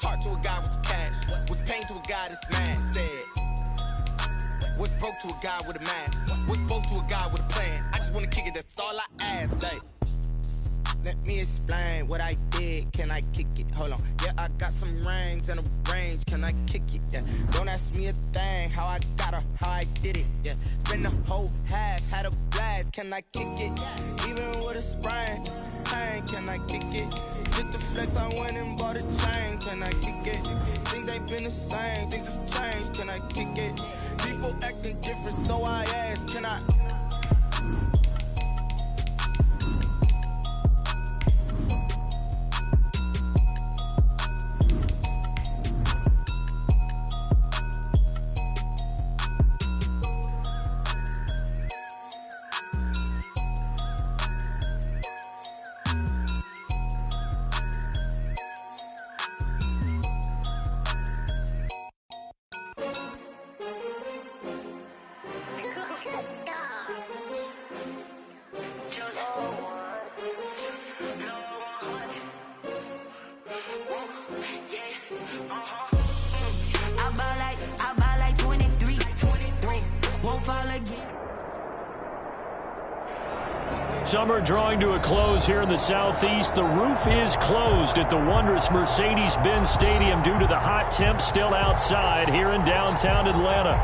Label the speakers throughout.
Speaker 1: heart to a guy with some cash. What's pain to a guy that's mad? Said. What's broke to a guy with a mask? What's broke to a guy with a plan? I just wanna kick it, that's all I ask. Like, let me explain what I did. Can I kick it? Hold on. Yeah, I got some rings and a range. Can I kick it? Yeah. Don't ask me a thing. How I got her, how I did it. Yeah. Spend the whole half, had a blast. Can I kick it? Even with a sprain. Hey, can I kick it? Just the flex, I went and bought a chain. Can I kick it? Things ain't been the same. Things have changed. Can I kick it? People acting different, so I ask. Can I?
Speaker 2: Summer drawing to a close here in the Southeast. The roof is closed at the wondrous Mercedes-Benz Stadium due to the hot temps still outside here in downtown Atlanta.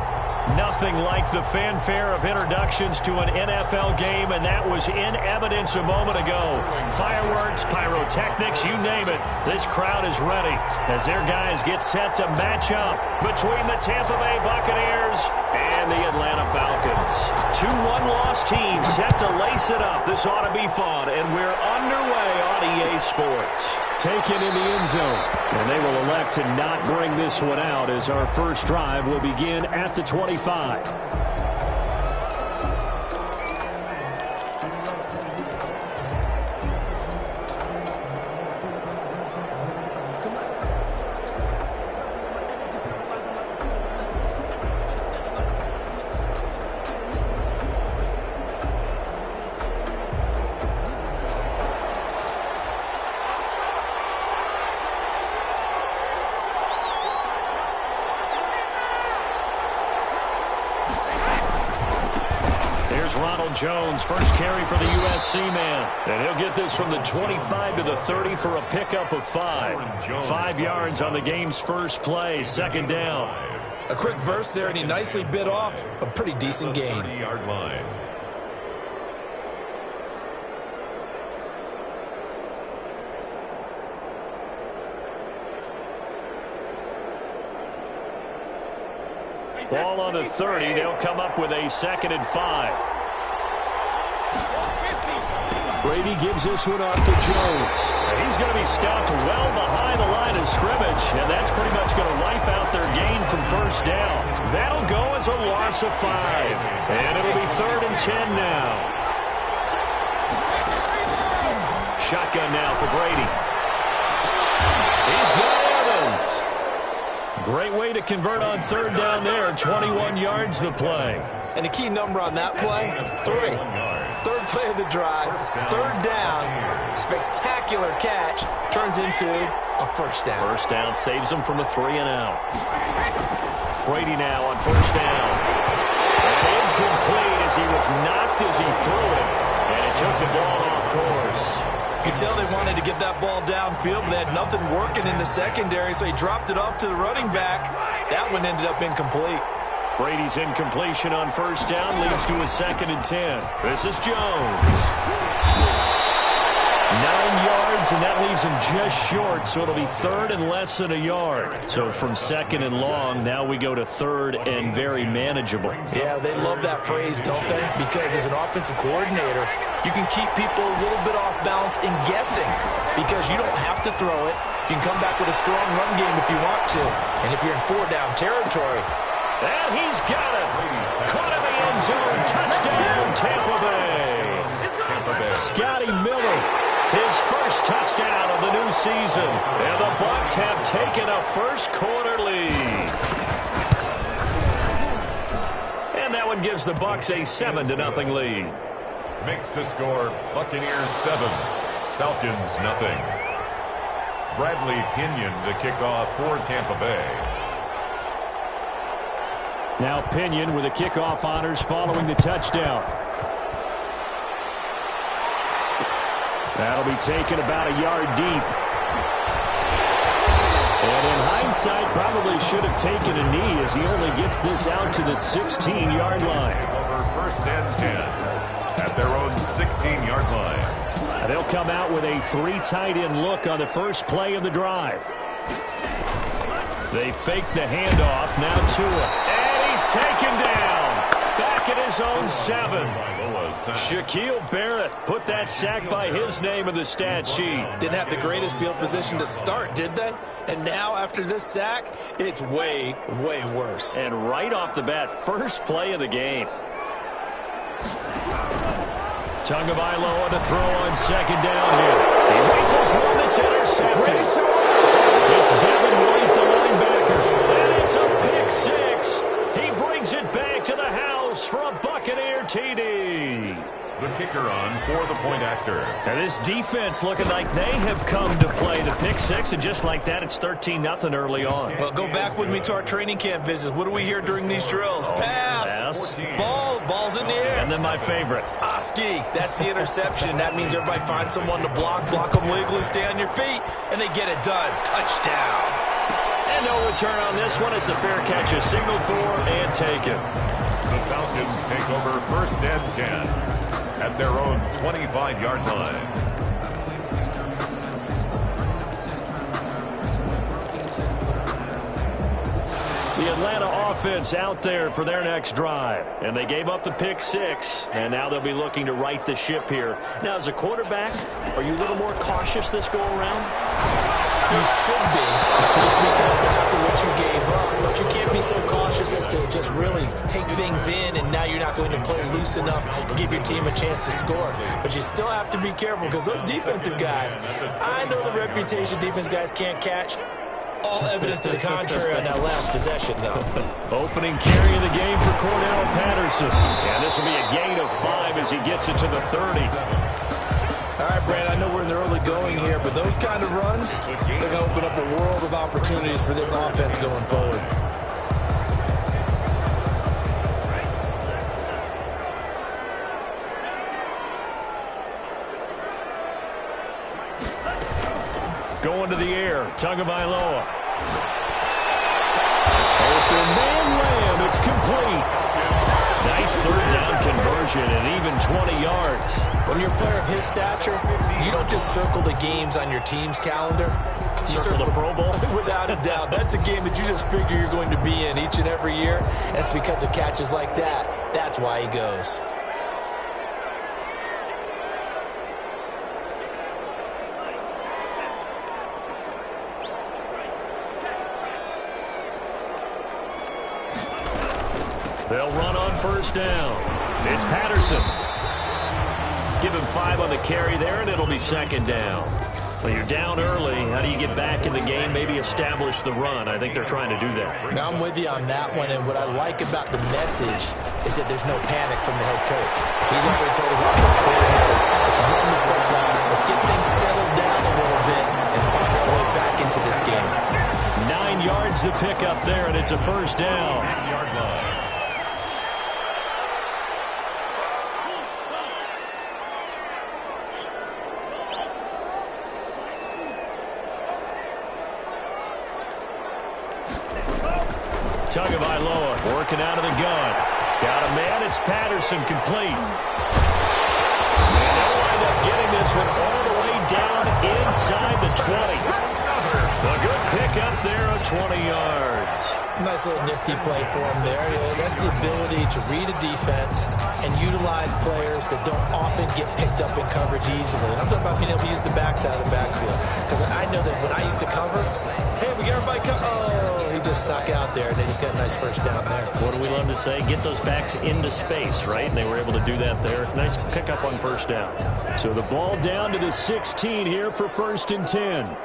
Speaker 2: Nothing like the fanfare of introductions to an NFL game, and that was in evidence a moment ago. Fireworks, pyrotechnics, you name it. This crowd is ready as their guys get set to match up between the Tampa Bay Buccaneers and the Atlanta Falcons. Two one-loss teams set to lace it up. This ought to be fun, and we're underway on EA Sports. Taken in the end zone, and they will elect to not bring this one out as our first drive will begin at the 25. Jones, first carry for the USC man. And he'll get this from the 25 to the 30 for a pickup of 5. 5 yards on the game's first play, second down.
Speaker 3: A quick burst there, and he nicely bit off a pretty decent gain.
Speaker 4: 30-yard line.
Speaker 2: Ball on the 30. They'll come up with a 2nd and 5. Brady gives this one off to Jones. And he's going to be stopped well behind the line of scrimmage, and that's pretty much going to wipe out their gain from first down. That'll go as a loss of 5. And it'll be 3rd and 10 now. Shotgun now for Brady. He's got Evans. Great way to convert on 3rd down there. 21 yards the play.
Speaker 3: And a key number on that play, 3. 3rd play of the drive, 3rd down, spectacular catch, turns into a first down.
Speaker 2: First down saves them from a 3 and out. Brady now on 1st down. And incomplete as he was knocked as he threw it. And it took the ball off course.
Speaker 3: You could tell they wanted to get that ball downfield, but they had nothing working in the secondary, so he dropped it off to the running back. That one ended up incomplete.
Speaker 2: Brady's incompletion on 1st down leads to a 2nd and 10. This is Jones. 9 yards, and that leaves him just short, so it'll be 3rd and less than a yard. So from 2nd and long, now we go to 3rd and very manageable.
Speaker 3: Yeah, they love that phrase, don't they? Because as an offensive coordinator, you can keep people a little bit off balance and guessing because you don't have to throw it. You can come back with a strong run game if you want to. And if you're in 4-down territory,
Speaker 2: and he's got it. Caught in the end zone. Touchdown, Tampa Bay. Scotty Miller, his first touchdown of the new season. And the Bucs have taken a first-quarter lead. And that one gives the Bucs a 7-0 lead.
Speaker 4: Makes the score Buccaneers 7, Falcons 0. Bradley Pinion to kick off for Tampa Bay.
Speaker 2: Now Pinion with the kickoff honors following the touchdown. That'll be taken about a yard deep. And in hindsight, probably should have taken a knee as he only gets this out to the 16-yard line.
Speaker 4: Over first and 10 at their own 16-yard line.
Speaker 2: They'll come out with a 3 tight end look on the first play of the drive. They fake the handoff. Now Tua. And he's taken down. Back at his own 7. Shaquille Barrett put that sack by his name in the stat sheet.
Speaker 3: Didn't have the greatest field position to start, did they? And now after this sack, it's way, way worse.
Speaker 2: And right off the bat, first play of the game. Tagovailoa to throw on second down here. He rifles one that's intercepted. It's Devin White, the linebacker. And it's a pick 6. He brings it back to the house for a Buccaneer TD.
Speaker 4: The kicker on for the point after.
Speaker 2: And this defense looking like they have come to play. The pick 6, and just like that, it's 13-0 early on.
Speaker 3: Well, go back with me to our training camp visits. What do we hear during these drills? Pass. Ball's in the air.
Speaker 2: And then my favorite.
Speaker 3: Oski. That's the interception. That means everybody finds someone to block them legally, stay on your feet, and they get it done. Touchdown.
Speaker 2: And no return on this one. It's a fair catch, a signal for, and taken.
Speaker 4: The Falcons take over first and 10 at their own 25-yard line.
Speaker 2: The Atlanta offense out there for their next drive. And they gave up the pick 6, and now they'll be looking to right the ship here. Now, as a quarterback, are you a little more cautious this go-around?
Speaker 3: You should be, just because after what you gave up. But you can't be so cautious as to just really take things in, and now you're not going to play loose enough to give your team a chance to score. But you still have to be careful, because those defensive guys, I know the reputation defense guys can't catch. All evidence to the contrary on that last possession, though.
Speaker 2: Opening carry of the game for Cordell Patterson. And this will be a gain of 5 as he gets it to the 30.
Speaker 3: All right, Brad, I know we're in the early going here, but those kind of runs, they're going to open up a world of opportunities for this offense going forward.
Speaker 2: Going to the air, Tagovailoa. Open man Lamb, it's complete. Nice third down conversion and even 20 yards.
Speaker 3: When you're a player of his stature, you don't just circle the games on your team's calendar. You
Speaker 2: circle the Pro Bowl?
Speaker 3: Without a doubt. That's a game that you just figure you're going to be in each and every year. That's because of catches like that. That's why he goes.
Speaker 2: They'll run on first down. It's Patterson. Give him 5 on the carry there, and it'll be second down. Well, you're down early. How do you get back in the game, maybe establish the run? I think they're trying to do that.
Speaker 3: Now, I'm with you on that one, and what I like about the message is that there's no panic from the head coach. He's already told his offensive coordinator, let's run the football, let's get things settled down a little bit and find our way back into this game.
Speaker 2: 9 yards to pick up there, and it's a first down.
Speaker 4: 6-yard line.
Speaker 2: Tagovailoa working out of the gun. Got a man. It's Patterson complete. And they'll wind up getting this one all the way down inside the 20. A good pick up there of 20 yards.
Speaker 3: Nice little nifty play for him there. That's the ability to read a defense and utilize players that don't often get picked up in coverage easily. And I'm talking about being able to use the backside of the backfield. Because I know that when I used to cover, hey, we got everybody cover. Oh, he just snuck out there, and they just got a nice first down there.
Speaker 2: What do we love to say? Get those backs into space, right? And they were able to do that there. Nice pickup on first down. So the ball down to the 16 here for first and 10.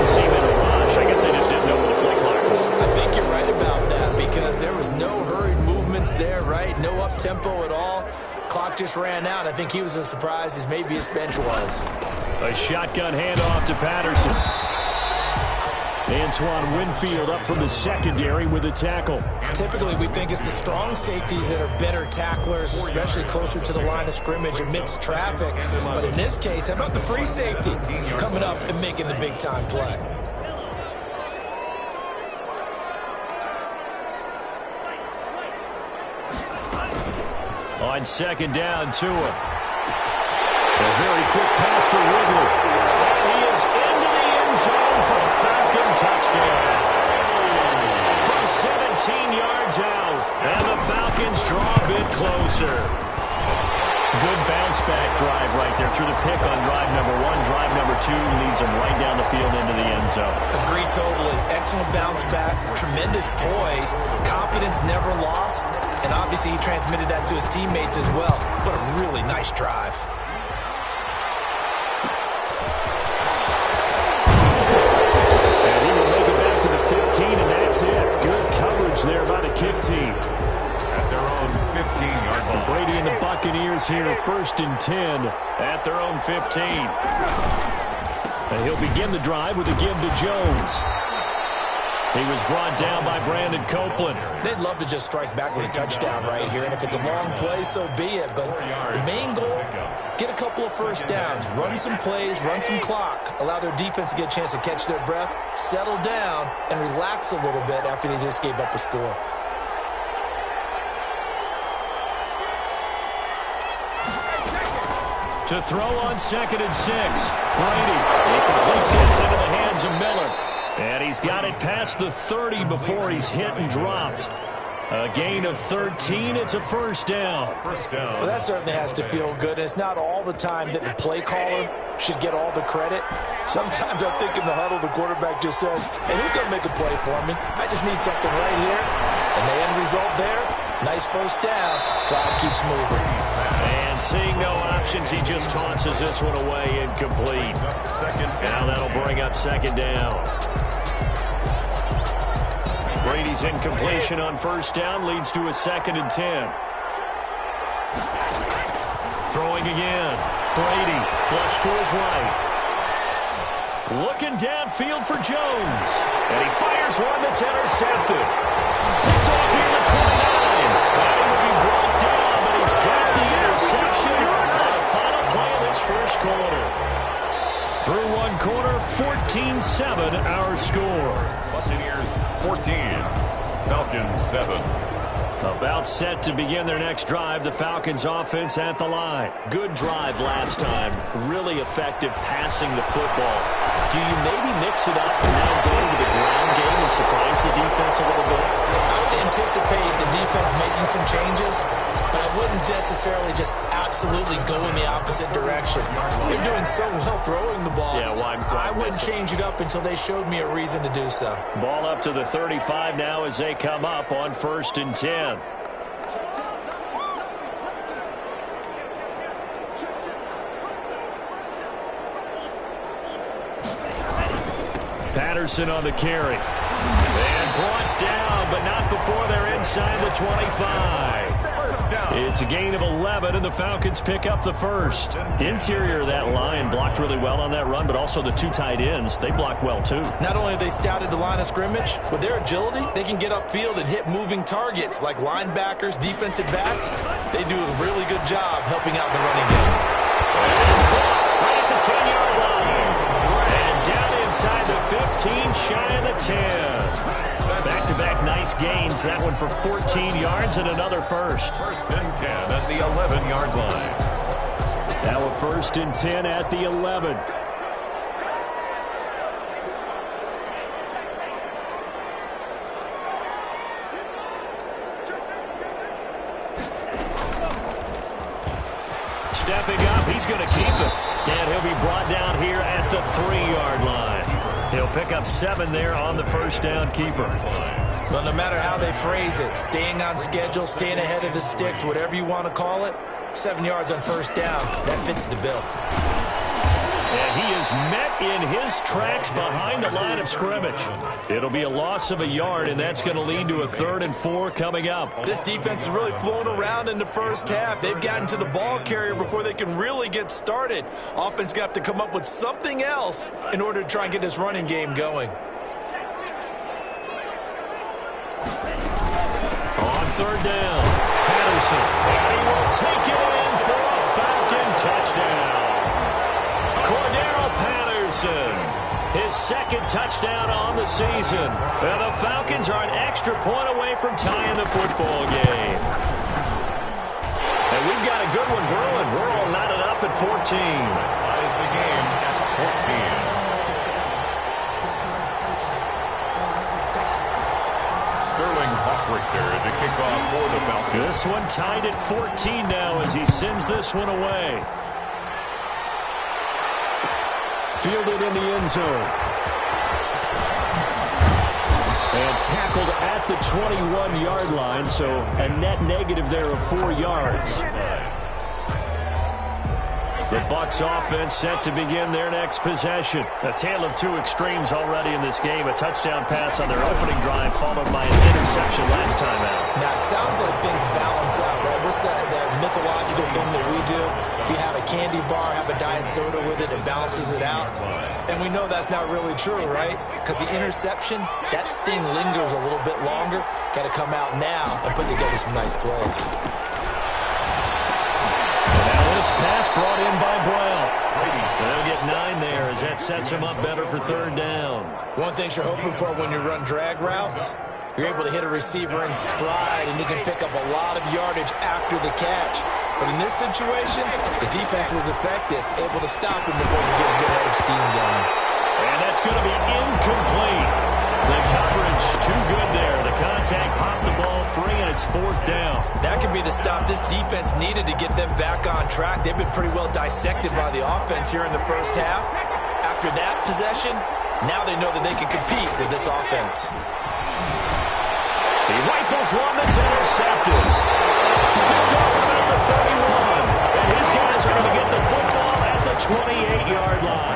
Speaker 2: Seem in a
Speaker 3: tempo at all. Clock just ran out. I think he was as surprised as maybe his bench was.
Speaker 2: A shotgun handoff to Patterson. Antoine Winfield up from the secondary with a tackle.
Speaker 3: Typically, we think it's the strong safeties that are better tacklers, especially closer to the line of scrimmage amidst traffic. But in this case, how about the free safety coming up and making the big-time play?
Speaker 2: On second down, Tua. A very quick pass to Ridley. He is into the end zone for a Falcon touchdown. From 17 yards out, and the Falcons draw a bit closer. Good bounce-back drive right there through the pick on drive number 1. Drive number 2 leads them right down the field into the end zone.
Speaker 3: Agree totally. Excellent bounce-back, tremendous poise, confidence never lost, and obviously he transmitted that to his teammates as well. What a really nice drive.
Speaker 2: And he will make it back to the 15, and that's it. Good coverage there by the kick team.
Speaker 4: At their own 15-yard line.
Speaker 2: Brady and the Buccaneers here, 1st and 10 at their own 15. And he'll begin the drive with a give to Jones. He was brought down by Brandon Copeland.
Speaker 3: They'd love to just strike back with a touchdown right here, and if it's a long play, so be it. But the main goal, get a couple of first downs, run some plays, run some clock, allow their defense to get a chance to catch their breath, settle down, and relax a little bit after they just gave up a score.
Speaker 2: To throw on 2nd and 6. Brady. He completes this into the hands of Miller. And he's got it past the 30 before he's hit and dropped. A gain of 13. It's a first down.
Speaker 3: Well, that certainly has to feel good. It's not all the time that the play caller should get all the credit. Sometimes I think in the huddle, the quarterback just says, hey, who's going to make a play for me? I just need something right here. And the end result there, nice first down. Drive keeps moving.
Speaker 2: And seeing no options, he just tosses this one away, incomplete. Now that'll bring up 2nd down. Brady's incompletion on first down leads to a 2nd and 10. Throwing again. Brady, flush to his right. Looking downfield for Jones. And he fires one that's intercepted. Picked off near the 29. And he will be brought down, but he's got the interception on the final play of this first quarter. Through one quarter, 14-7 our score.
Speaker 4: Buccaneers 14, Falcons 7.
Speaker 2: About set to begin their next drive. The Falcons offense at the line. Good drive last time. Really effective passing the football. Do you maybe mix it up and now go to the ground game and surprise the defense a little bit?
Speaker 3: I would anticipate the defense making some changes, but I wouldn't necessarily just absolutely go in the opposite direction. They're doing so well throwing the ball.
Speaker 2: Yeah, why
Speaker 3: I wouldn't change it up until they showed me a reason to do so.
Speaker 2: Ball up to the 35 now as they come up on 1st and 10. Patterson on the carry. And brought down, but not before they're inside the 25. It's a gain of 11, and the Falcons pick up the first. Interior of that line blocked really well on that run, but also the 2 tight ends, they blocked well too.
Speaker 3: Not only have they scouted the line of scrimmage, with their agility, they can get upfield and hit moving targets like linebackers, defensive backs. They do a really good job helping out the running game.
Speaker 2: And it's caught right at the 10-yard line. And down inside the 15, shy of the 10. Back-to-back nice gains. That one for 14 yards and another first.
Speaker 4: 1st and 10 at the 11-yard line.
Speaker 2: Now a 1st and 10 at the 11. Stepping up, he's going to keep it. And he'll be brought down here at the 3-yard line. He'll pick up 7 there on the first down keeper.
Speaker 3: Well, no matter how they phrase it, staying on schedule, staying ahead of the sticks, whatever you want to call it, 7 yards on first down, that fits the bill.
Speaker 2: And he is met in his tracks behind the line of scrimmage. It'll be a loss of a yard, and that's going to lead to a 3rd and 4 coming up.
Speaker 3: This defense is really flown around in the first half. They've gotten to the ball carrier before they can really get started. Offense going to have to come up with something else in order to try and get this running game going.
Speaker 2: On 3rd down, Patterson. And he will take it in for a Falcon touchdown. Cordero Patterson, his 2nd touchdown on the season. And the Falcons are an extra point away from tying the football game. And we've got a good one brewing. We're all knotted up at 14.
Speaker 4: Ties the game at 14. Richter to kick off for the Falcons.
Speaker 2: This one tied at 14 now as he sends this one away. Fielded in the end zone. And tackled at the 21-yard line, so a net negative there of 4 yards. The Bucs offense set to begin their next possession. A tale of 2 extremes already in this game. A touchdown pass on their opening drive followed by an interception last time out.
Speaker 3: Now, it sounds like things balance out, right? What's that mythological thing that we do? If you have a candy bar, have a diet soda with it, it balances it out. And we know that's not really true, right? Because the interception, that sting lingers a little bit longer. Got to come out now and put together some nice plays.
Speaker 2: This pass brought in by Brown. They'll get 9 there as that sets him up better for 3rd down.
Speaker 3: One thing you're hoping for when you run drag routes, you're able to hit a receiver in stride, and he can pick up a lot of yardage after the catch. But in this situation, the defense was effective, able to stop him before he get a good head of steam going.
Speaker 2: And that's going to be incomplete. The coverage too good there. The contact popped the ball free, and it's 4th down.
Speaker 3: That could be the stop this defense needed to get them back on track. They've been pretty well dissected by the offense here in the first half. After that possession, now they know that they can compete with this offense.
Speaker 2: He rifles one that's intercepted. Picked off about the 31. And his guys are going to get the football at the 28-yard line.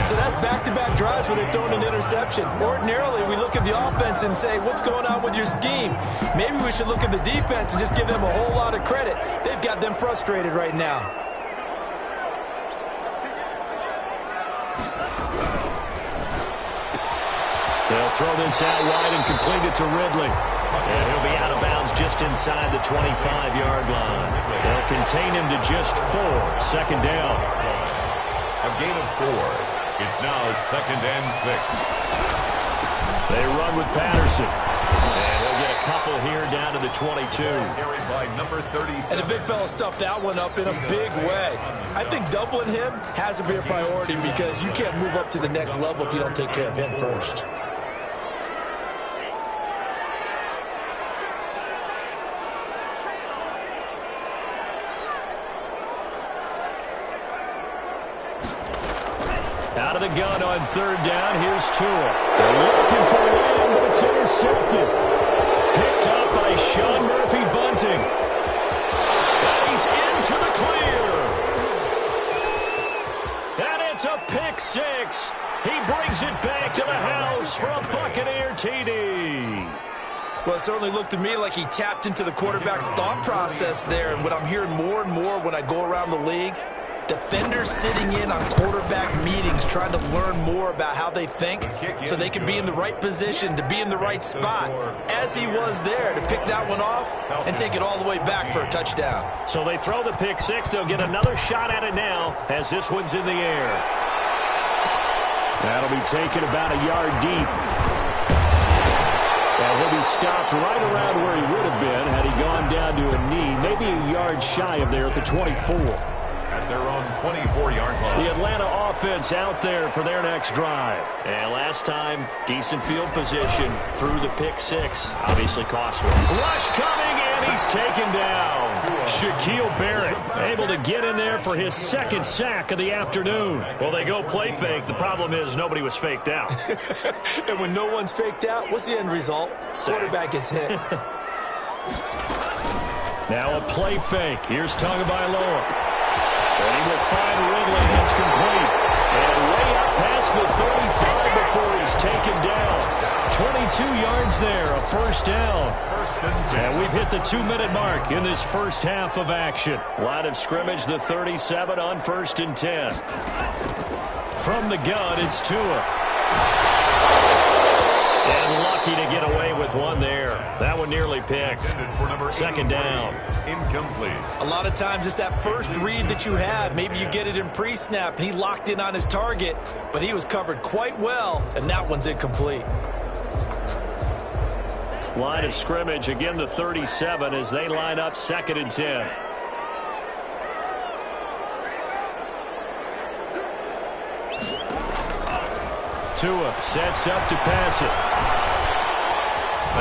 Speaker 3: So that's back-to-back drives where they've thrown an interception. Ordinarily, we look at the offense and say, what's going on with your scheme? Maybe we should look at the defense and just give them a whole lot of credit. They've got them frustrated right now.
Speaker 2: They'll throw this out wide and complete it to Ridley. And he'll be out of bounds just inside the 25-yard line. They'll contain him to just 4. 2nd down.
Speaker 4: A gain of 4. It's now 2nd and 6.
Speaker 2: They run with Patterson. And he'll get a couple here down to the 22.
Speaker 4: Carried by number 37.
Speaker 3: And the big fella stuffed that one up in a big way. I think doubling him has to be a priority because you can't move up to the next level if you don't take care of him first.
Speaker 2: Out of the gun on 3rd down. Here's Tua. They're looking for one, but it's intercepted. Picked up by Sean Murphy-Bunting. And he's into the clear. And it's a pick 6. He brings it back to the house for a Buccaneer TD.
Speaker 3: Well, it certainly looked to me like he tapped into the quarterback's thought process there. And what I'm hearing more and more when I go around the league, defenders sitting in on quarterback meetings trying to learn more about how they think so they can be in the right position to be in the right spot, as he was there to pick that one off and take it all the way back for a touchdown.
Speaker 2: So they throw the pick 6. They'll get another shot at it now as this one's in the air. That'll be taken about a yard deep. And he'll be stopped right around where he would have been had he gone down to a knee, maybe a yard shy of there at the 24.
Speaker 4: At their own 24-yard line.
Speaker 2: The Atlanta offense out there for their next drive. And last time, decent field position through the pick 6. Obviously costly. Rush coming, and he's taken down. Shaquille Barrett able to get in there for his 2nd sack of the afternoon. Well, they go play fake. The problem is nobody was faked out.
Speaker 3: And when no one's faked out, what's the end result? Quarterback gets hit.
Speaker 2: Now a play fake. Here's Tagovailoa. And he will find Ridley. That's complete. And way up past the 35 before he's taken down. 22 yards there, a first down. And we've hit the 2-minute mark in this first half of action. Line of scrimmage, the 37 on 1st and 10. From the gun, it's Tua. And lucky to get away with one there. That one nearly picked. 2nd down.
Speaker 4: Incomplete.
Speaker 3: A lot of times it's that first read that you have. Maybe you get it in pre-snap, and he locked in on his target, but he was covered quite well, and that one's incomplete.
Speaker 2: Line of scrimmage, again the 37 as they line up 2nd and 10. Tua sets up to pass it.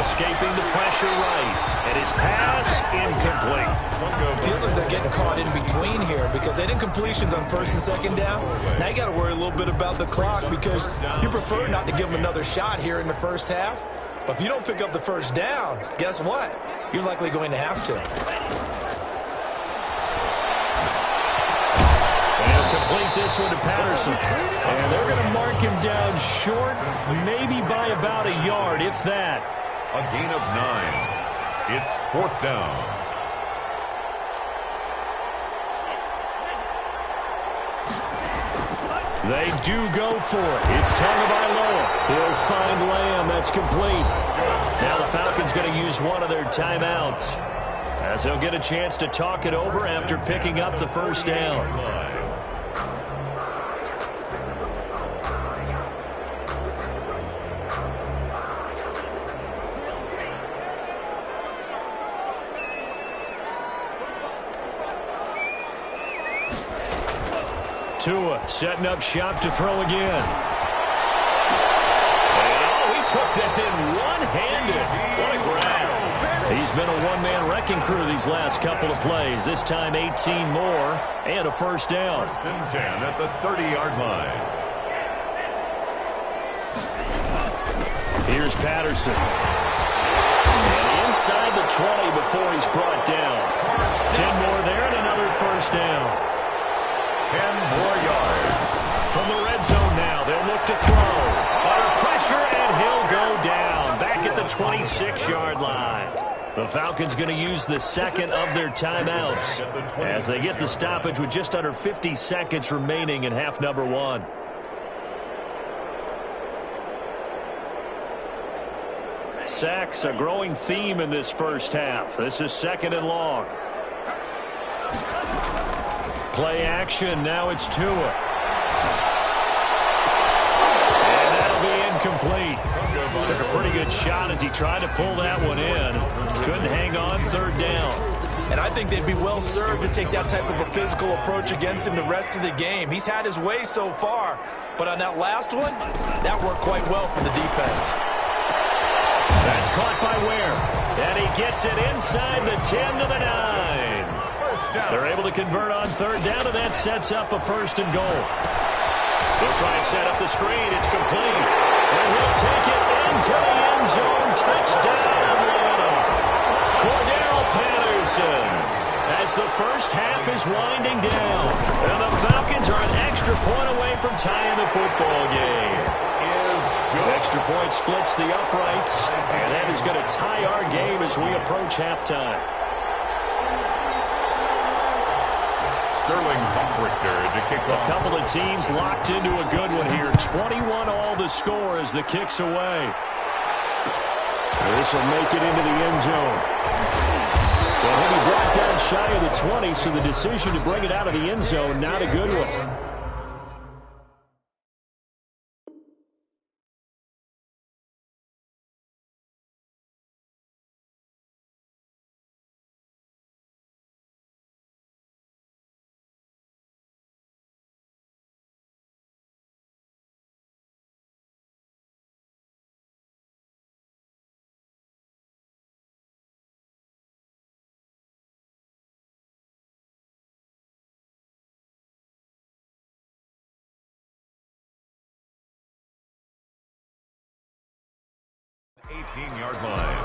Speaker 2: Escaping the pressure right. And his pass incomplete.
Speaker 3: Feels like they're getting caught in between here because they did completions on 1st and 2nd down. Now you got to worry a little bit about the clock because you prefer not to give them another shot here in the first half. But if you don't pick up the first down, guess what? You're likely going to have to.
Speaker 2: And complete this one to Patterson. And they're going to mark him down short, maybe by about a yard, if that.
Speaker 4: A gain of 9. It's 4th down.
Speaker 2: They do go for it. It's Tagovailoa. He'll find Lamb. That's complete. Now the Falcons going to use one of their timeouts as they'll get a chance to talk it over after picking up the first down. Tua setting up shop to throw again. And he took that in one-handed. What a grab. He's been a one-man wrecking crew these last couple of plays. This time 18 more and a first down.
Speaker 4: 1st and 10 at the 30-yard line.
Speaker 2: Here's Patterson. And inside the 20 before he's brought down. 10 more there and another first down.
Speaker 4: 10 more yards.
Speaker 2: From the red zone now, they'll look to throw. Under pressure, and he'll go down. Back at the 26-yard line. The Falcons going to use the 2nd of their timeouts as they get the stoppage with just under 50 seconds remaining in half number 1. Sacks, a growing theme in this first half. This is 2nd and long. Play action. Now it's Tua. And that'll be incomplete. Took a pretty good shot as he tried to pull that one in. Couldn't hang on 3rd down.
Speaker 3: And I think they'd be well served to take that type of a physical approach against him the rest of the game. He's had his way so far. But on that last one, that worked quite well for the defense.
Speaker 2: That's caught by Ware. And he gets it inside the 10 to the 9. They're able to convert on 3rd down, and that sets up a 1st and goal. They'll try and set up the screen. It's complete. And he'll take it into the end zone. Touchdown, Atlanta. Cordero Patterson. As the first half is winding down. And the Falcons are an extra point away from tying the football game. Extra point splits the uprights, and that is going to tie our game as we approach halftime.
Speaker 4: Sterling Humprichter to kick off.
Speaker 2: A couple of teams locked into a good one here. 21 all the score as the kick's away. This will make it into the end zone. Well, he'll be brought down shy of the 20, so the decision to bring it out of the end zone, not a good one.
Speaker 4: The 18-yard line.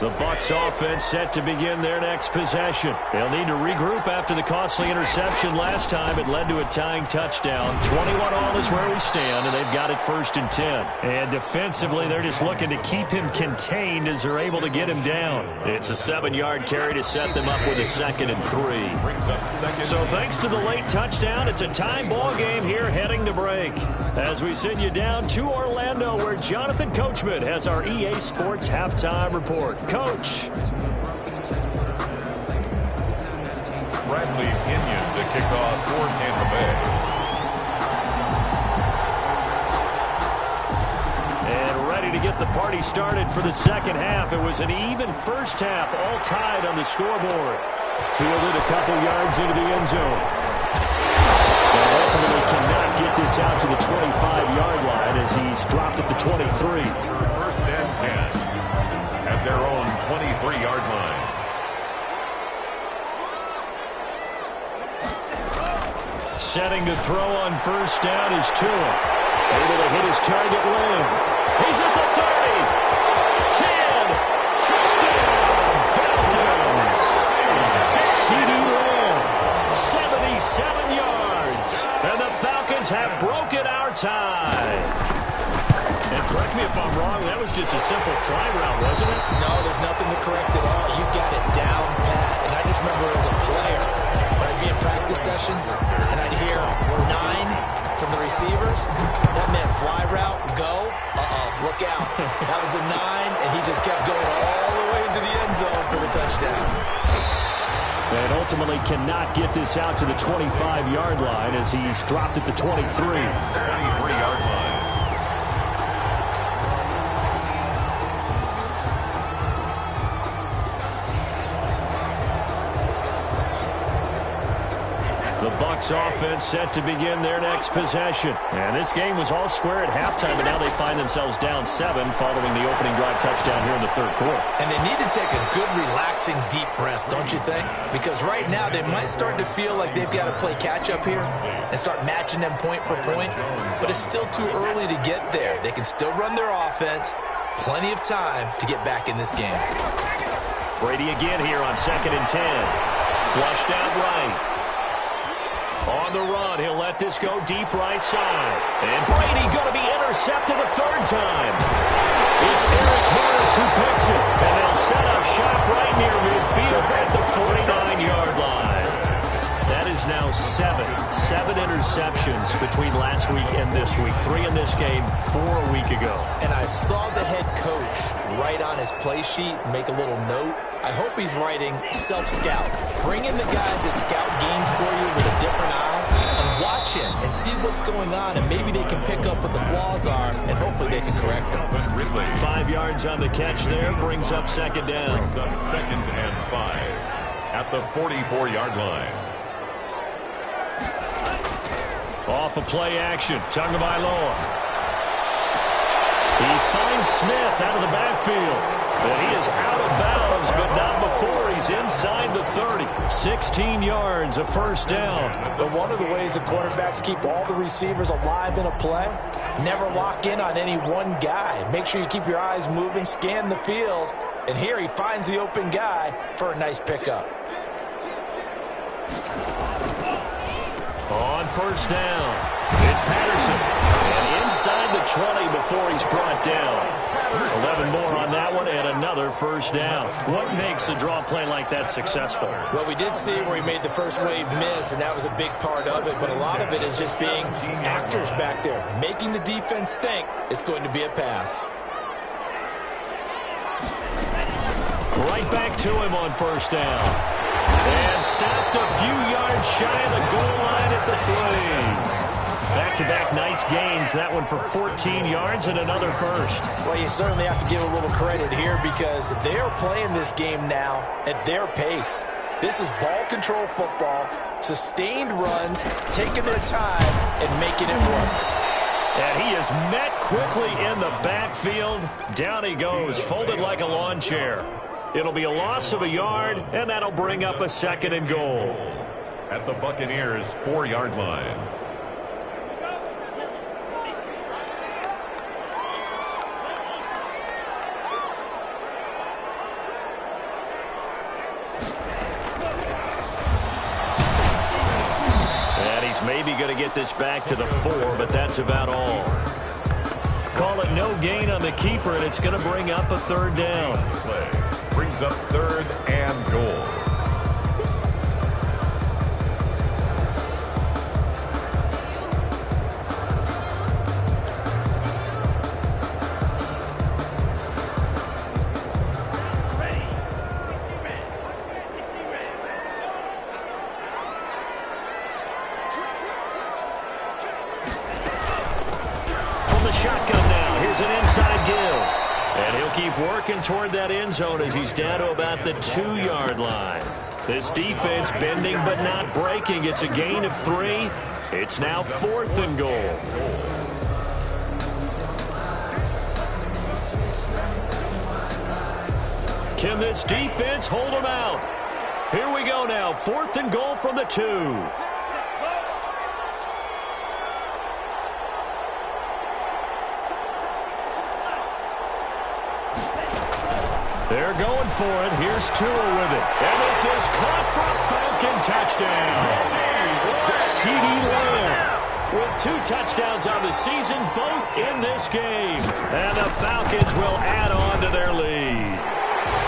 Speaker 2: The Bucs offense set to begin their next possession. They'll need to regroup after the costly interception last time. It led to a tying touchdown. 21-all is where we stand, and they've got it 1st and 10. And defensively, they're just looking to keep him contained as they're able to get him down. It's a 7-yard carry to set them up with a 2nd and 3. So thanks to the late touchdown, it's a tie ball game here heading to break. As we send you down to Orlando, where Jonathan Coachman has our EA Sports halftime report. Coach.
Speaker 4: Bradley Pinion to kick off for Tampa Bay.
Speaker 2: And ready to get the party started for the second half. It was an even first half, all tied on the scoreboard. Fielded a couple yards into the end zone. And ultimately cannot get this out to the 25-yard line as he's dropped at the 23.
Speaker 4: 1st and 10. At their own 23-yard line.
Speaker 2: Setting to throw on 1st down is Tua. Able to hit his target Lamb. He's at the 30. 10. Touchdown, Falcons. CD Lamb, 77 yards. And the Falcons have broken our tie. And correct me if I'm wrong, that was just a simple fly route, wasn't it?
Speaker 3: No, there's nothing to correct at all. You got it down pat. And I just remember as a player, when I'd be in practice sessions, and I'd hear 9 from the receivers, that meant fly route, go, look out. That was the 9, and he just kept going all the way into the end zone for the touchdown.
Speaker 2: And ultimately cannot get this out to the 25-yard line as he's dropped at the 23.
Speaker 4: 23-yard line.
Speaker 2: The Bucs offense set to begin their next possession. And this game was all square at halftime, but now they find themselves down 7 following the opening drive touchdown here in the 3rd quarter.
Speaker 3: And they need to take a good, relaxing, deep breath, don't you think? Because right now they might start to feel like they've got to play catch-up here and start matching them point for point. But it's still too early to get there. They can still run their offense. Plenty of time to get back in this game.
Speaker 2: Brady again here on 2nd and 10. Flushed out right. On the run, he'll let this go deep right side. And Brady going to be intercepted a 3rd time. It's Eric Harris who picks it. And they'll set up shop right near midfield at the 49-yard line. That is now 7 interceptions between last week and this week. 3 in this game, 4 a week ago.
Speaker 3: And I saw the head coach write on his play sheet, make a little note. I hope he's writing self-scout. Bring in the guys that scout games for you with a different eye and watch him and see what's going on, and maybe they can pick up what the flaws are, and hopefully they can correct them.
Speaker 2: 5 yards on the catch there, brings up 2nd down.
Speaker 4: Brings up 2nd and 5 at the 44-yard line.
Speaker 2: Off a play action, Tagovailoa. He finds Smith out of the backfield. And he is out of bounds, but not before he's inside the 30. 16 yards, a 1st down.
Speaker 3: But one of the ways the quarterbacks keep all the receivers alive in a play, never lock in on any one guy. Make sure you keep your eyes moving, scan the field. And here he finds the open guy for a nice pickup.
Speaker 2: On 1st down, it's Patterson. And inside the 20 before he's brought down. 11 more on that one and another 1st down. What makes a draw play like that successful?
Speaker 3: Well, we did see where he made the first wave miss, and that was a big part of it. But a lot of it is just being actors back there, making the defense think it's going to be a pass.
Speaker 2: Right back to him on 1st down. And stopped a few yards shy of the goal line at the 3. Back-to-back nice gains. That one for 14 yards and another 1st.
Speaker 3: Well, you certainly have to give a little credit here because they're playing this game now at their pace. This is ball control football, sustained runs, taking their time and making it work.
Speaker 2: And he is met quickly in the backfield. Down he goes, folded like a lawn chair. It'll be a loss of a yard, and that'll bring up a 2nd and goal.
Speaker 4: At the Buccaneers' 4-yard line.
Speaker 2: He's maybe going to get this back to the 4, but that's about all. Call it no gain on the keeper, and it's going to bring up a third down.
Speaker 4: Play brings up 3rd and goal.
Speaker 2: Working toward that end zone as he's down to about the 2-yard line. This defense bending but not breaking. It's a gain of 3. It's now 4th and goal. Can this defense hold them out? Here we go now. 4th and goal from the 2. They're going for it. Here's Tua with it. And this is caught for a Falcon touchdown. CeeDee Lamb with 2 touchdowns on the season, both in this game. And the Falcons will add on to their lead.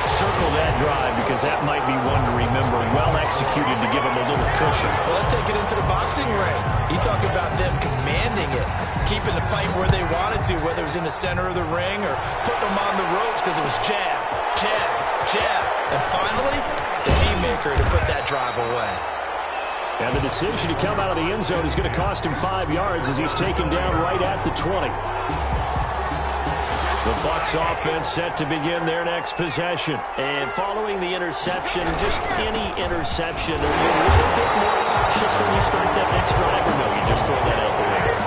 Speaker 2: Circle that drive because that might be one to remember. Well executed to give them a little cushion.
Speaker 3: Well, let's take it into the boxing ring. You talk about them commanding it, keeping the fight where they wanted to, whether it was in the center of the ring or putting them on the ropes because it was jab, jab, jab. And finally, the haymaker to put that drive away.
Speaker 2: And the decision to come out of the end zone is going to cost him 5 yards as he's taken down right at the 20. The Bucs offense set to begin their next possession. And following the interception, just any interception, are you a little bit more cautious when you start that next drive, or no, you just throw that out the window?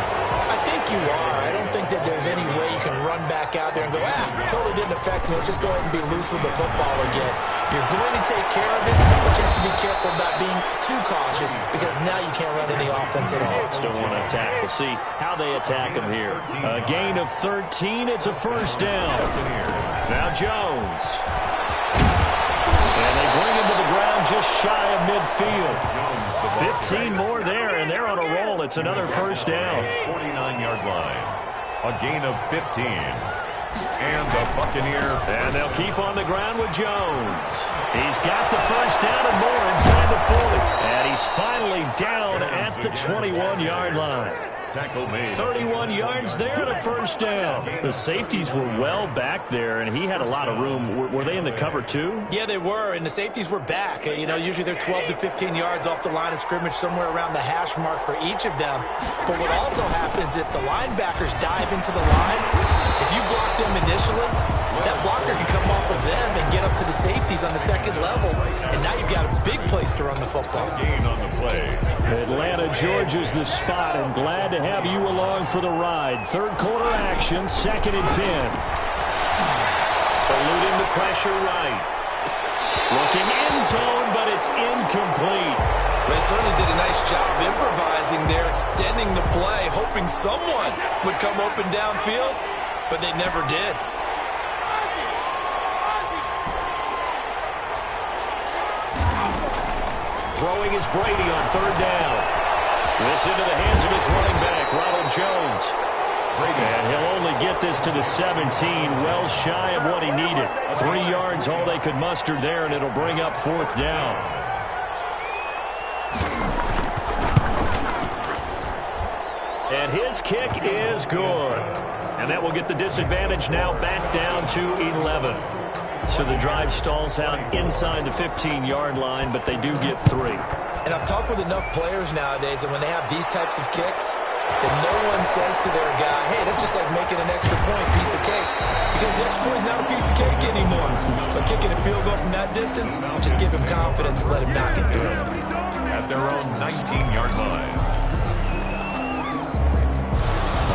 Speaker 3: I think you are. I don't think that there's any way you can run back out there and go, totally didn't affect me. Let's just go ahead and be loose with the football again. You're going to take care of it, but you have to be careful about being too cautious because now you can't run any offense at all.
Speaker 2: Still want to attack. We'll see how they attack him here. A gain of 13. It's a first down. Now Jones. And they bring him to the ground just shy of midfield. 15 more there, and they're on a roll. It's another first down.
Speaker 4: 49-yard line. A gain of 15. And the Buccaneer.
Speaker 2: And they'll keep on the ground with Jones. He's got the first down and more inside the 40. And he's finally down at the 21-yard line.
Speaker 4: Tackle made.
Speaker 2: 31 yards there and a first down. The safeties were well back there, and he had a lot of room. Were they in the cover too?
Speaker 3: Yeah, they were, and the safeties were back. You know, usually they're 12 to 15 yards off the line of scrimmage, somewhere around the hash mark for each of them. But what also happens if the linebackers dive into the line, if you block them initially, that blocker can come off of them and get up to the safeties on the second level, and now you've got a big place to run the football.
Speaker 4: Gain on the play.
Speaker 2: Atlanta, Georgia's the spot, and glad to have you along for the ride. Third quarter action, 2nd and 10. Eluding the pressure right. Looking end zone, but it's incomplete.
Speaker 3: They certainly did a nice job improvising there, extending the play, hoping someone would come open downfield, but they never did.
Speaker 2: Throwing is Brady on third down. This into the hands of his running back, Ronald Jones. And he'll only get this to the 17, well shy of what he needed. 3 yards, all they could muster there, and it'll bring up 4th down. And his kick is good. And that will get the disadvantage now back down to 11. So the drive stalls out inside the 15-yard line, but they do get 3.
Speaker 3: And I've talked with enough players nowadays that when they have these types of kicks, that no one says to their guy, hey, that's just like making an extra point, piece of cake. Because the extra point is not a piece of cake anymore. But kicking a field goal from that distance, just give him confidence and let him knock it through.
Speaker 4: At their own 19-yard line.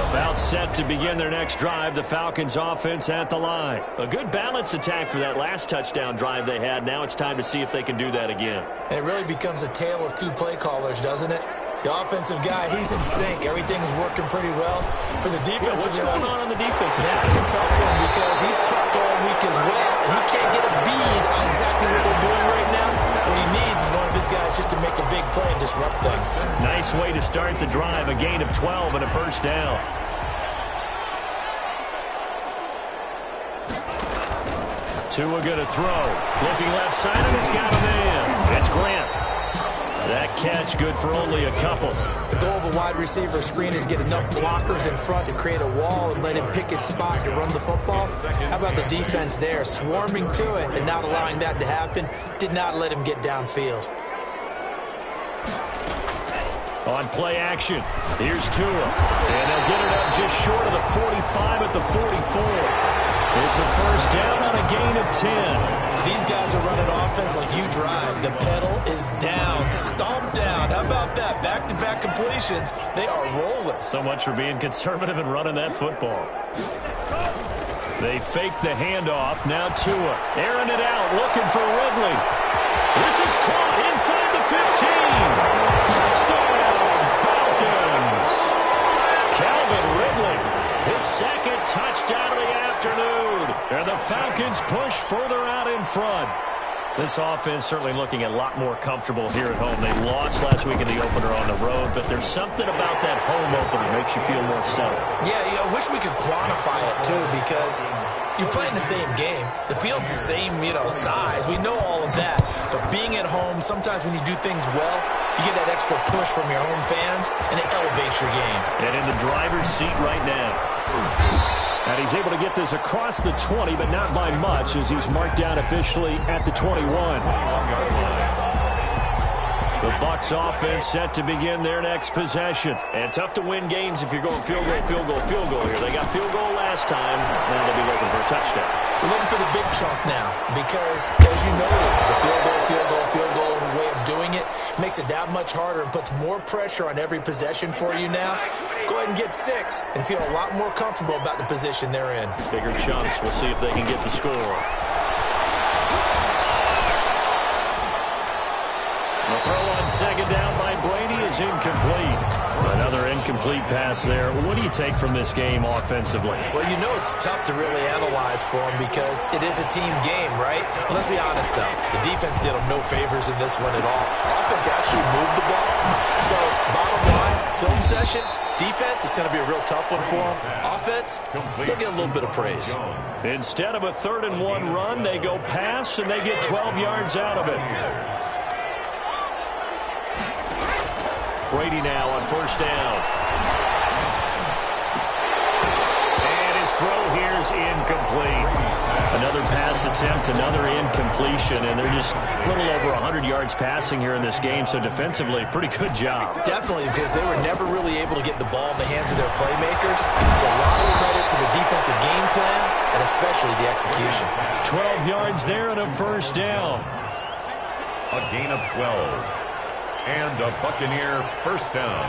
Speaker 2: About set to begin their next drive, the Falcons offense at the line. A good balance attack for that last touchdown drive they had. Now it's time to see if they can do that again.
Speaker 3: And it really becomes a tale of 2 play callers, doesn't it? The offensive guy, he's in sync. Everything's working pretty well. For the defensive
Speaker 2: what's going on the defensive side?
Speaker 3: That's a tough one because he's prepped all week as well, and he can't get a bead on exactly what they're doing right now. What he needs is one of his guys just to make a big play and disrupt things.
Speaker 2: Nice way to start the drive. A gain of 12 and a first down. Tua going to throw. Looking left side, and he's got a man. It's Grant. That catch good for only a couple.
Speaker 3: The goal of a wide receiver screen is get enough blockers in front to create a wall and let him pick his spot to run the football. How about the defense there, swarming to it and not allowing that to happen? Did not let him get downfield.
Speaker 2: On play action, here's Tua. And they'll get it up just short of the 45 at the 44. It's a first down on a gain of 10.
Speaker 3: These guys are running offense like you drive. The pedal is down, stomp down. How about that? Back-to-back completions. They are rolling.
Speaker 2: So much for being conservative and running that football. They fake the handoff. Now Tua airing it out, looking for Ridley. This is caught inside the 15. Touchdown, Falcons. Calvin Ridley, his second touchdown of the afternoon. And the Falcons push further out in front. This offense certainly looking a lot more comfortable here at home. They lost last week in the opener on the road, but there's something about that home opener that makes you feel more settled.
Speaker 3: Yeah, I wish we could quantify it, too, because you're playing the same game. The field's the same, size. We know all of that. But being at home, sometimes when you do things well, you get that extra push from your home fans, and it elevates your game.
Speaker 2: And in the driver's seat right now. And he's able to get this across the 20, but not by much, as he's marked down officially at the 21. The Bucs offense set to begin their next possession. And tough to win games if you're going field goal, field goal, field goal here. They got field goal last time. Now they'll be looking for a touchdown.
Speaker 3: We're looking for the big chunk now because, as you noted, the field goal way of doing it makes it that much harder and puts more pressure on every possession for you now. Go ahead and get 6 and feel a lot more comfortable about the position they're in.
Speaker 2: Bigger chunks. We'll see if they can get the score. The throw on second down by Brady is incomplete. Another incomplete pass there. What do you take from this game offensively?
Speaker 3: Well, it's tough to really analyze for them because it is a team game, right? And let's be honest, though. The defense did them no favors in this one at all. Offense actually moved the ball. So, bottom line, film session, defense is going to be a real tough one for them. Offense, they'll get a little bit of praise.
Speaker 2: Instead of a 3rd and 1 run, they go pass, and they get 12 yards out of it. Brady now on first down. And his throw here is incomplete. Another pass attempt, another incompletion, and they're just a little over 100 yards passing here in this game, so defensively, pretty good job.
Speaker 3: Definitely, because they were never really able to get the ball in the hands of their playmakers, so a lot of credit to the defensive game plan, and especially the execution.
Speaker 2: 12 yards there and a first down.
Speaker 4: A gain of 12. And a Buccaneer first down.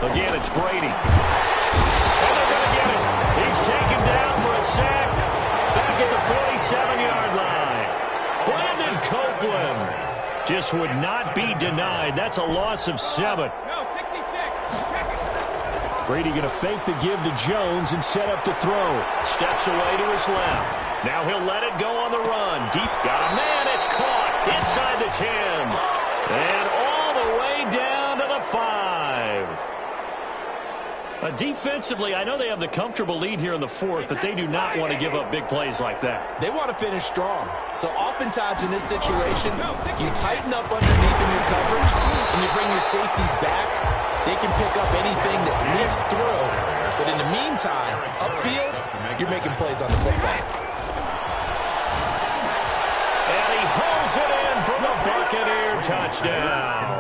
Speaker 2: Again, it's Brady. And they're going to get it. He's taken down for a sack. Back at the 47-yard line. Brandon Copeland just would not be denied. That's a loss of 7. Brady going to fake the give to Jones and set up to throw. Steps away to his left. Now he'll let it go on the run. Deep, got a man. It's caught inside the 10. And all the way down to the 5. Defensively, I know they have the comfortable lead here in the 4th, but they do not want to give up big plays like that.
Speaker 3: They want to finish strong. So oftentimes in this situation, you tighten up underneath in your coverage, and you bring your safeties back. They can pick up anything that leaks through. But in the meantime, upfield, you're making plays on the football.
Speaker 2: And he hauls it in for the Buccaneer touchdown.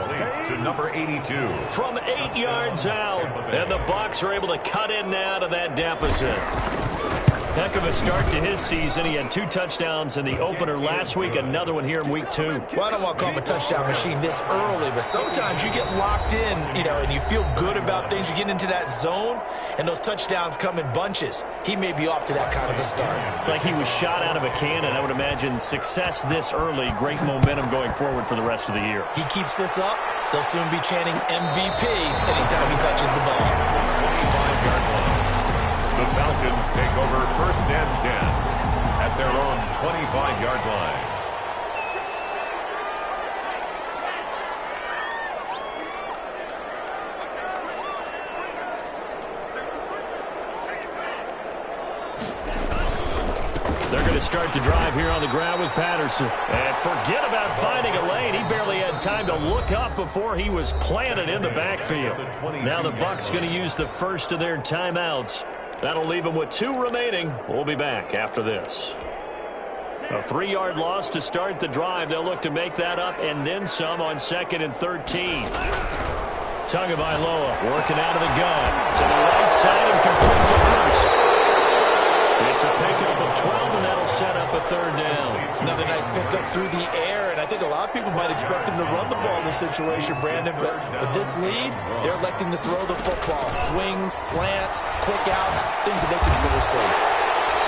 Speaker 4: To number 82.
Speaker 2: From 8 yards out. And the Bucs are able to cut in now to that deficit. Heck of a start to his season. He had 2 touchdowns in the opener last week, another one here in week 2.
Speaker 3: Well, I don't want to call him a touchdown machine this early, but sometimes you get locked in, and you feel good about things. You get into that zone, and those touchdowns come in bunches. He may be off to that kind of a start.
Speaker 2: It's like he was shot out of a cannon. I would imagine success this early, great momentum going forward for the rest of the year.
Speaker 3: He keeps this up, they'll soon be chanting MVP anytime he touches the ball.
Speaker 4: The Falcons take over 1st and 10 at their own 25-yard line.
Speaker 2: They're going to start the drive here on the ground with Patterson. And forget about finding a lane. He barely had time to look up before he was planted in the backfield. Now the Bucs going to use the first of their timeouts. That'll leave them with 2 remaining. We'll be back after this. A 3-yard loss to start the drive. They'll look to make that up and then some on 2nd and 13. Tagovailoa working out of the gun to the right side and complete to first. It's a pickup of 12, and that'll set up a 3rd down.
Speaker 3: Another nice pickup through the air, and I think a lot of people might expect him to run the ball in this situation, Brandon, but with this lead, they're electing to throw the football. Swings, slants, quick outs, things that they consider safe.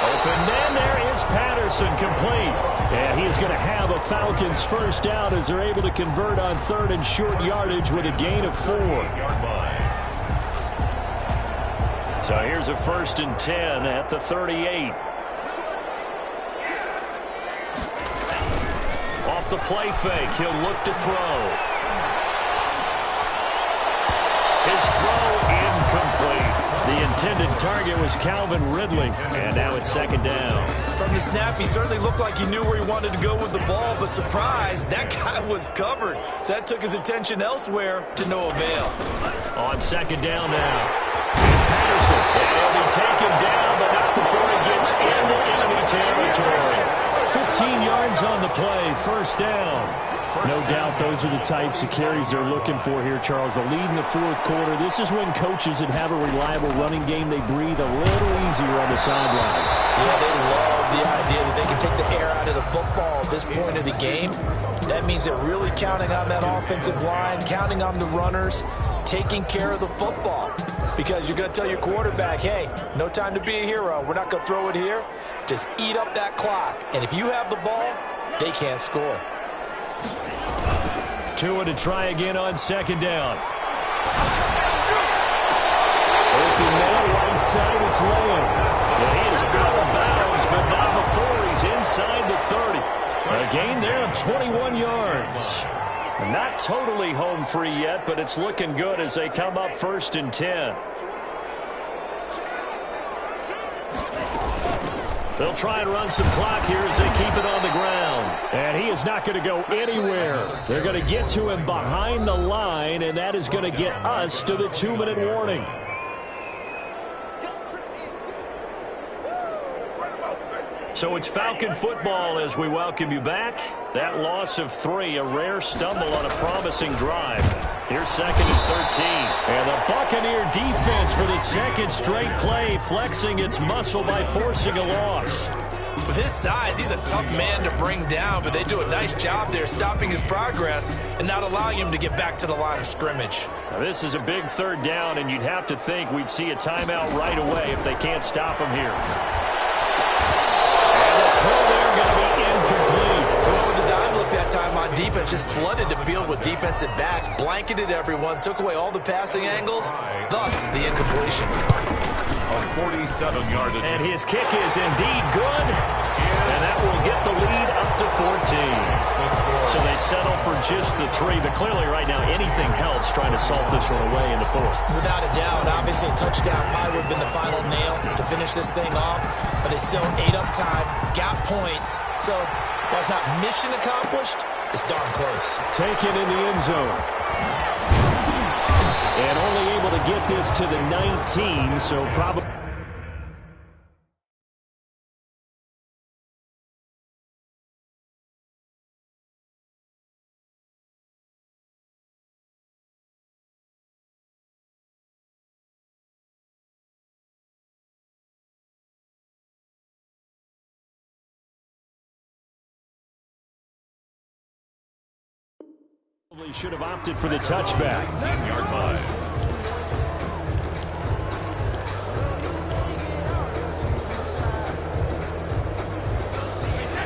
Speaker 2: Open man, there is Patterson, complete. And he is going to have a Falcons 1st down as they're able to convert on 3rd and short yardage with a gain of 4. So here's a 1st and 10 at the 38. Off the play fake, he'll look to throw. His throw incomplete. The intended target was Calvin Ridley, and now it's 2nd down.
Speaker 3: From the snap, he certainly looked like he knew where he wanted to go with the ball, but surprise, that guy was covered. So that took his attention elsewhere to no avail.
Speaker 2: On 2nd down now. It's Patterson, and he'll be taken down, but not before he gets into enemy territory. 15 yards on the play, 1st down. No doubt those are the types of carries they're looking for here, Charles. The lead in the 4th quarter. This is when coaches that have a reliable running game, they breathe a little easier on the sideline.
Speaker 3: Yeah, they love the idea that they can take the air out of the football at this point of the game. That means they're really counting on that offensive line, counting on the runners, taking care of the football. Because you're going to tell your quarterback, hey, no time to be a hero. We're not going to throw it here. Just eat up that clock. And if you have the ball, they can't score.
Speaker 2: Tua to try again on 2nd down. Open man, right side, it's Lamb. And he is out of bounds, but not before he's inside the 30. A gain there of 21 yards. Not totally home free yet, but it's looking good as they come up 1st and 10. They'll try and run some clock here as they keep it on the ground. And he is not going to go anywhere. They're going to get to him behind the line, and that is going to get us to the 2-minute warning. So it's Falcon football as we welcome you back. That loss of 3, a rare stumble on a promising drive. Here's 2nd and 13. And the Buccaneer defense for the 2nd straight play, flexing its muscle by forcing a loss.
Speaker 3: With his size, he's a tough man to bring down, but they do a nice job there stopping his progress and not allowing him to get back to the line of scrimmage.
Speaker 2: Now, this is a big 3rd down, and you'd have to think we'd see a timeout right away if they can't stop him here. And the throw there going to be incomplete.
Speaker 3: Well, with the dive look that time on defense, just flooded the field with defensive backs, blanketed everyone, took away all the passing angles, thus the incompletion.
Speaker 4: A 47-yard attempt.
Speaker 2: And his kick is indeed good, and that will get the lead up to 14. So they settle for just the 3, but clearly right now anything helps trying to salt this one away in the 4th.
Speaker 3: Without a doubt, obviously a touchdown probably would have been the final nail to finish this thing off, but they still ate up time, got points, so while it's not mission accomplished, it's darn close.
Speaker 2: Taken in the end zone. And only able to get this to the 19, so probably... should have opted for the touchback.
Speaker 4: 10-yard line.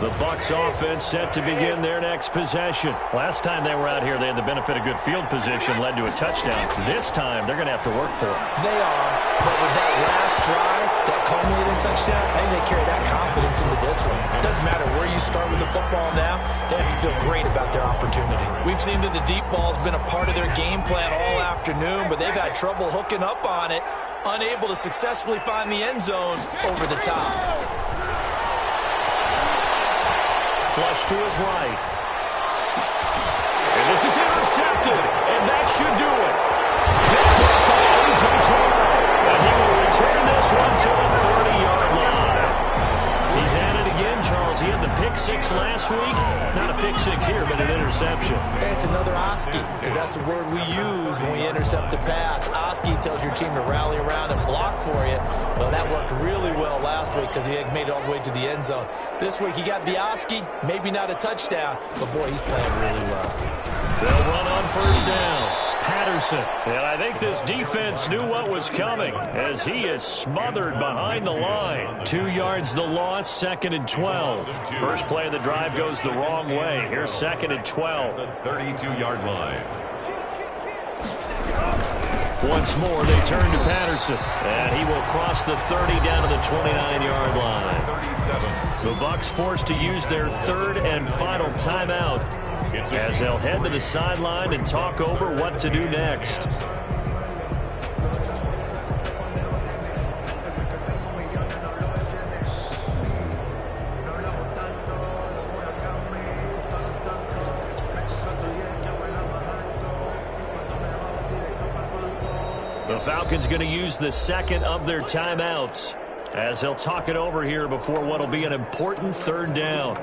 Speaker 2: The Bucs offense set to begin their next possession. Last time they were out here, they had the benefit of good field position, led to a touchdown. This time, they're going to have to work for it.
Speaker 3: They are, but with that last drive, that culminating touchdown, I think they carry that confidence into this one. It doesn't matter where you start with the football now, they have to feel great about their opportunity. We've seen that the deep ball's been a part of their game plan all afternoon, but they've had trouble hooking up on it, unable to successfully find the end zone over the top.
Speaker 2: Flush to his right. And this is intercepted. And that should do it. Picked up by A.J. Terrell. And he will return this one to the 30-yard line. He's at it again, Charles. He had the pick six last week. Not a pick six here, but an interception.
Speaker 3: It's another Oski, because that's the word we use when we intercept a pass. Oski tells your team to rally around and block for you. Well, that worked really well last week because he had made it all the way to the end zone. This week he got the Oski, maybe not a touchdown, but boy, he's playing really well.
Speaker 2: They'll run on first down. Patterson. And I think this defense knew what was coming as he is smothered behind the line. 2 yards the loss, 2nd and 12. First play of the drive goes the wrong way. Here's 2nd and 12.
Speaker 4: The 32-yard line.
Speaker 2: Once more, they turn to Patterson. And he will cross the 30 down to the 29-yard line.
Speaker 4: 37.
Speaker 2: The Bucs forced to use their third and final timeout as they'll head to the sideline and talk over what to do next. The Falcons going to use the second of their timeouts as they'll talk it over here before what will be an important third down.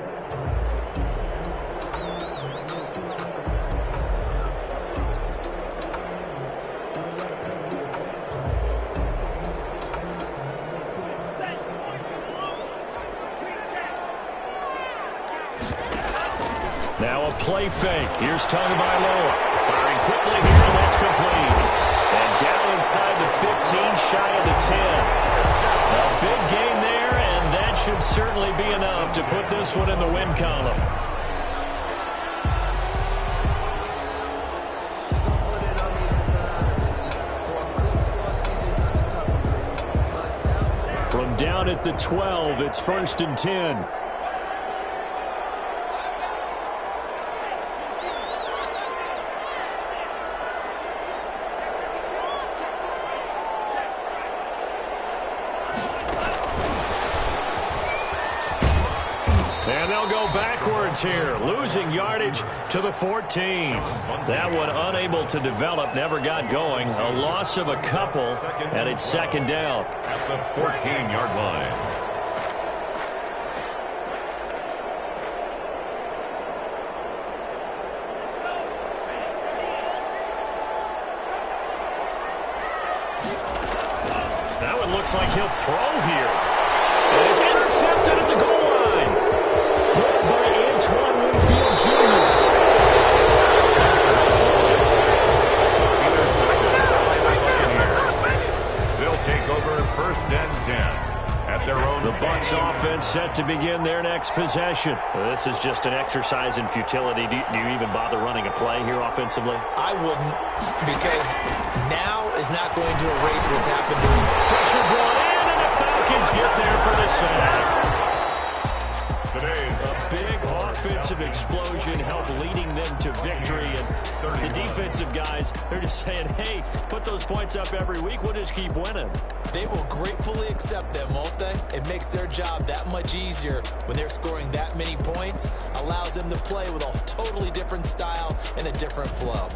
Speaker 2: Now a play fake. Here's Tagovailoa. Firing quickly here, and that's complete. And down inside the 15, shy of the 10. A big gain there, and that should certainly be enough to put this one in the win column. From down at the 12, it's 1st and 10. And they'll go backwards here, losing yardage to the 14. That one unable to develop, never got going. A loss of a couple, and it's 2nd down.
Speaker 4: At the 14-yard line.
Speaker 2: Now it looks like he'll throw here. And it's intercepted at the goal line. Blocked by Antoine Winfield Jr.
Speaker 4: They'll take over 1st and 10 at their own.
Speaker 2: The Bucs offense set to begin their next possession. This is just an exercise in futility. Do you even bother running a play here offensively?
Speaker 3: I wouldn't, because now is not going to erase what's happened.
Speaker 2: Pressure brought in, and the Falcons get there for the sack. A big offensive explosion helped leading them to victory. And the defensive guys, they're just saying, hey, put those points up every week. We'll just keep winning.
Speaker 3: They will gratefully accept them, won't they? It makes their job that much easier when they're scoring that many points. Allows them to play with a totally different style and a different flow.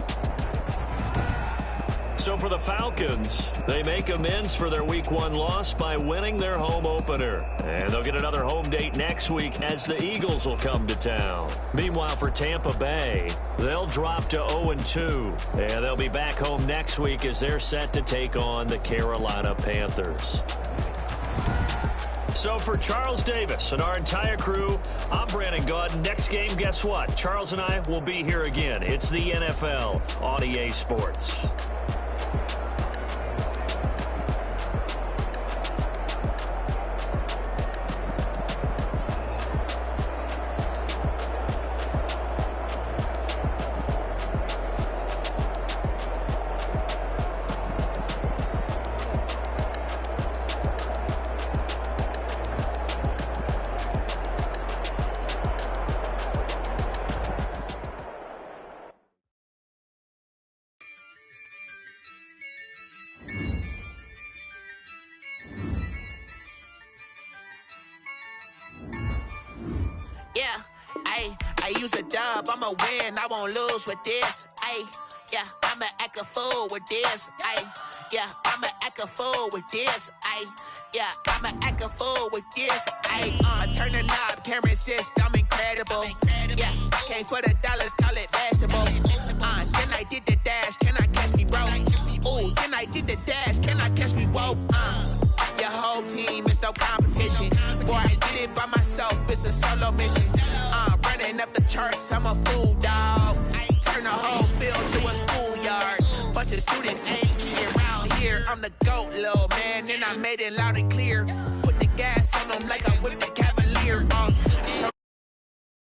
Speaker 2: So for the Falcons, they make amends for their Week 1 loss by winning their home opener. And they'll get another home date next week as the Eagles will come to town. Meanwhile, for Tampa Bay, they'll drop to 0-2. And they'll be back home next week as they're set to take on the Carolina Panthers. So for Charles Davis and our entire crew, I'm Brandon Gaudin. Next game, guess what? Charles and I will be here again. It's the NFL on EA Sports.
Speaker 5: use a dub, I'ma win, I won't lose with this. Ayy, yeah, I'ma act a fool with this. Ayy, yeah, I'ma act a fool with this. Ayy, yeah, I'ma act a fool with this. Ayy, turn the knob, camera assist, I'm incredible. Yeah, came for the dollars, call it vegetable. Then I did the dash, can I catch me, bro? Ooh, then I did the dash, can I catch me, whoa? Your whole team is no competition. Boy, I did it by myself, it's a solo mission. Running up the charts, I'm a fool